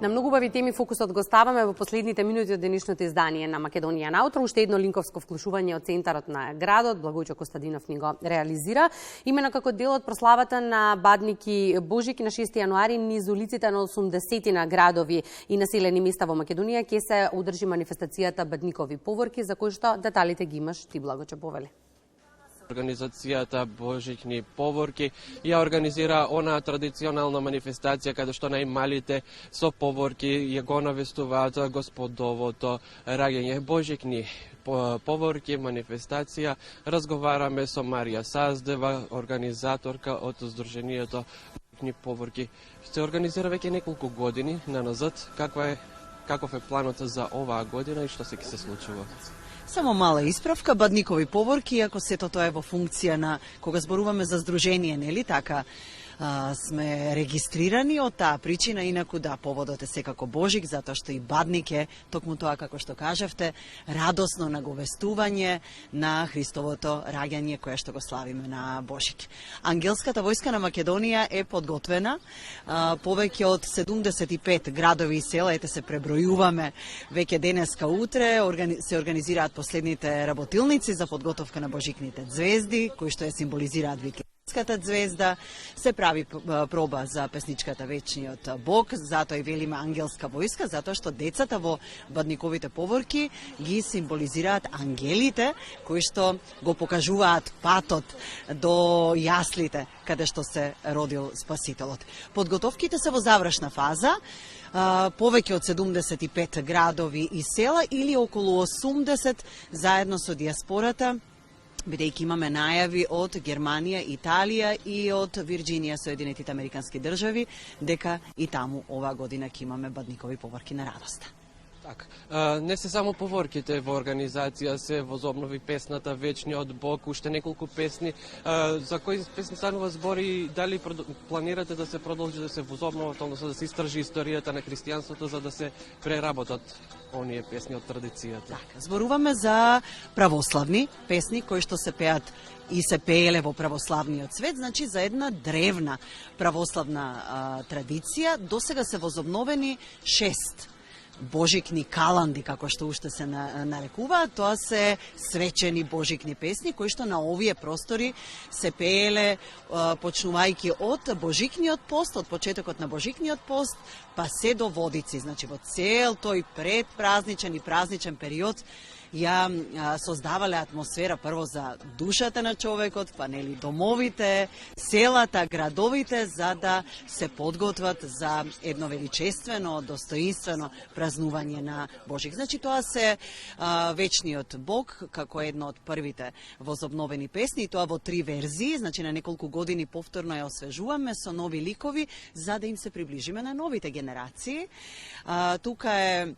На многу убави теми фокусот го ставаме во последните минути од денешното издание на Македонија наутро. Уште едно линковско вклучување од центарот на градот, Благојчо Костадинов ни го реализира. Именно како дел од прославата на Бадники Божики на 6 јануари низ улиците на 80 на градови и населени места во Македонија ќе се одржи манифестацијата Бадникови поворки, за кој што деталите ги имаш ти, Благојчо, повели. Организацијата Божикни поворки ја организира онаа традиционална манифестација каде што најмалите со поворки ја го навестуваат Господовото раѓање. Божикни поворки, манифестација, разговараме со Марија Саздева, организаторка од Сдруженијето Божикни поворки. Се организира веќе неколку години наназад. Каков е планот за оваа година и што се ќе се случува? Само мала исправка, Бадникови поворки, иако сето тоа е во функција на, кога зборуваме за здружение, нели така, сме регистрирани од таа причина, инаку да, поводот е секако Божик, затоа што и Бадник е, токму тоа како што кажавте, радосно наговестување на Христовото раѓање кое што го славиме на Божик. Ангелската војска на Македонија е подготвена, повеќе од 75 градови и села, ете се пребројуваме веќе денеска утре, се организираат последните работилници за подготовка на Божикните звезди, кои што ја символизираат Вифлеемската звезда, се прави проба за песничката Вечниот Бог, затоа и велиме ангелска војска, затоа што децата во Бадниковите поворки ги символизираат ангелите, кои што го покажуваат патот до јаслите, каде што се родил Спасителот. Подготовките се во завршна фаза, повеќе од 75 градови и села или околу 80 заедно со диаспората, бидејќи имаме најави од Германија, Италија и од Вирџинија, Соединетите Американски држави, дека и таму оваа година ќе имаме Бадникови поворки на радоста. Не се само поворките во организација, се возобнови песната Вечниот Бог, уште неколку песни. За кои песни станува збори, дали планирате да се продолжи да се возобноват, односно да се истражи историјата на христијанството за да се преработат оние песни од традицијата? Зборуваме за православни песни кои што се пеат и се пееле во православниот свет, значи за една древна православна традиција. Досега се возобновени 6 божикни каланди, како што уште се нарекуваат. Тоа се свечени божикни песни, кои што на овие простори се пееле почнувајќи од Божикниот пост, од почетокот на Божикниот пост, па се до Водици. Значи во цел тој предпразничен и празничен период ја создавале атмосфера прво за душата на човекот, па нели домовите, селата, градовите, за да се подготват за едно величествено, достоинствено празнување на Божик. Значи тоа се Вечниот Бог, како едно од првите возобновени песни, тоа во 3 верзии, значи на неколку години повторно ја освежуваме со нови ликови, за да им се приближиме на новите генерации. Тука е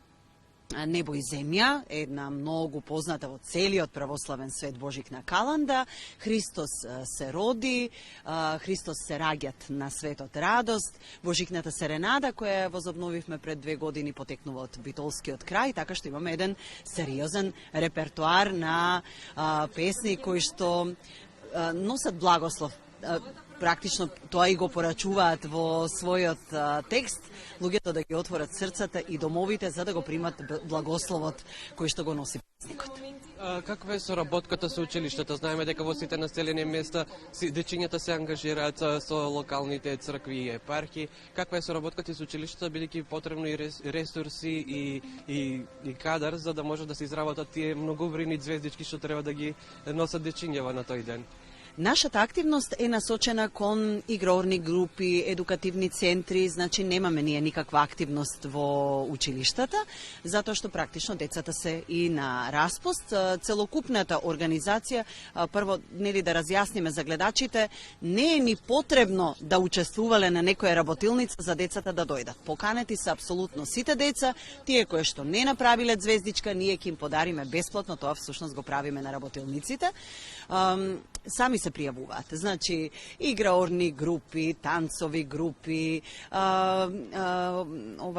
Небо и земја, една многу позната во целиот православен свет Божикна каланда. Христос се роди, Христос се раѓат на светот радост. Божикната серенада, која возобновивме пред 2 години, потекнува од битолскиот крај, така што имаме еден сериозен репертуар на песни кои што носат благослов. Практично тоа и го порачуваат во својот текст, луѓето да ги отворат срцата и домовите за да го примат благословот кој што го носи песникот. Каква е соработката со училиштата? Знаеме дека во сите населени места дечињата се ангажираат со локалните цркви и епархии. Каква е соработката со училиштата, бидејќи потребно и ресурси и кадар за да може да се изработат тие многобројни звездички што треба да ги носат дечињава на тој ден? Нашата активност е насочена кон игрорни групи, едукативни центри, значи немаме ние никаква активност во училиштата, затоа што практично децата се и на распуст. Целокупната организација, прво нели да разјасниме за гледачите, не е ни потребно да учествувале на некоја работилница за децата да дојдат. Поканети се апсолутно сите деца, тие кои што не направиле звездичка, ние ќе им подариме бесплатно, тоа всушност го правиме на работилниците. Сами се пријавуваат. Значи, играорни групи, танцови групи,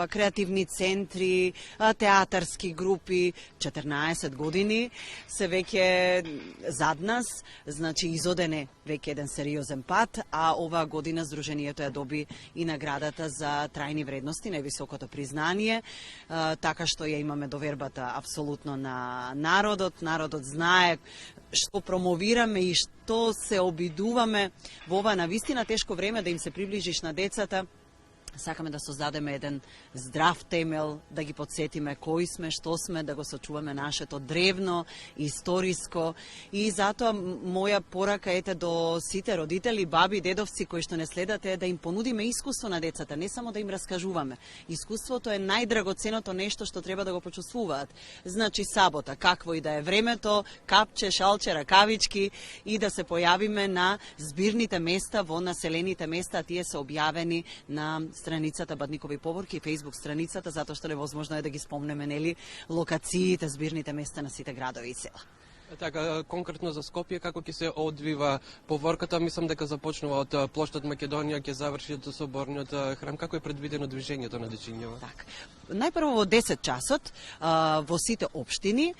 креативни центри, театарски групи, 14 години се веќе зад нас, значи изодене веќе еден сериозен пат, а оваа година Сдруженијето ја доби и наградата за трајни вредности, највисокото признание, така што ја имаме довербата апсолутно на народот. Народот знае што промовираме и што се обидуваме во ова навистина тешко време да им се приближиш на децата. Сакаме да создадеме еден здрав темел, да ги подсетиме кои сме, што сме, да го сочуваме нашето древно, историско. И затоа моја порака ете до сите родители, баби, дедовци кои што не следате е да им понудиме искуство на децата, не само да им раскажуваме. Искуството е најдрагоценото нешто што треба да го почувствуваат. Значи сабота, какво и да е времето, капче, шалче, ракавички и да се појавиме на збирните места во населените места, тие се објавени на страницата Бадникови поворки и Facebook страницата, затоа што невозможно е да ги спомнеме, нели, локациите, збирните места на сите градови и села. Така, конкретно за Скопје, како ќе се одвива поворката, мислам дека започнува од плоштад Македонија, ќе заврши до Соборниот храм. Како е предвидено движењето на дечињава? Так. Најпрво во 10 часот во сите општини,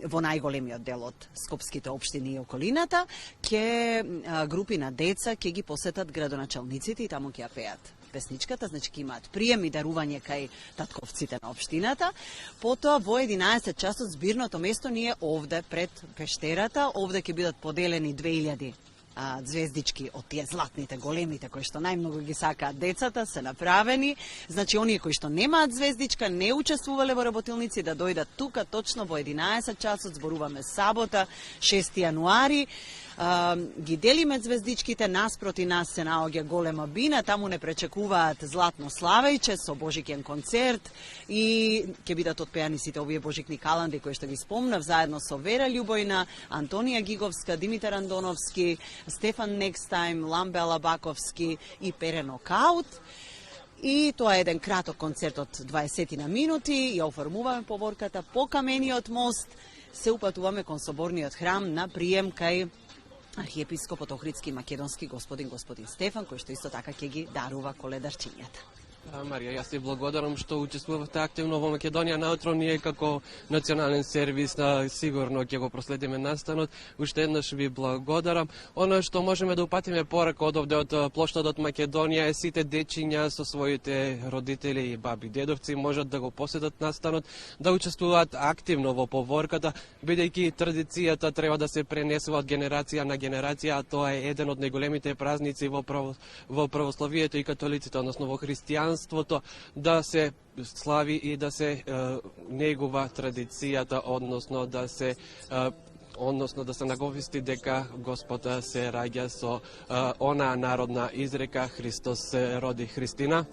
во најголемиот дел од скопските општини и околината, ќе групи на деца ќе ги посетат градоначалниците и таму ќе ја пеат песничката, значи ќе имаат прием и дарување кај татковците на општината. Потоа во 11 часот збирното место ни е овде пред пештерата, овде ќе бидат поделени 2000 звездички од тие златните, големите, кои што најмногу ги сакаат децата, се направени. Значи, оние кои што немаат звездичка, не учествувале во работилници, да дојдат тука точно во 11 часот, зборуваме сабота, 6 јануари. Ги делиме звездичките, наспроти нас се наоѓа голема бина, таму не пречекуваат златно славејче со божиќен концерт и ќе бидат отпеани сите овие божикни каланди кои што ги спомнав, заедно со Вера Љубојна, Антонија Гиговска, Димитар Андоновски, Стефан Некстајм, Ламбе Алабаковски и Пере Нокаут. И тоа е еден краток концерт од 20 на минути, ја оформуваме поворката по Камениот мост, се упатуваме кон Соборниот храм на прием кај архиепископот Охридски македонски господин Стефан, кој што исто така ќе ги дарува коледарчињата. Марија, јас ти благодарам што учествувавте активно во Македонија наутро. Ние како национален сервис сигурно ќе го проследиме настанот. Уште еднаш ви благодарам. Оно што можеме да упатиме порака од овде од плоштадот Македонија е сите дечиња со своите родители и баби дедовци можат да го посетат настанот, да учествуваат активно во поворката, бидејќи традицијата треба да се пренесува од генерација на генерација, а тоа е еден од најголемите празници во православието и католиците, односно во христијанството, да се слави и да се негува традицијата, односно да се наговести дека Господ се раѓа со она народна изрека Христос се роди. Христина?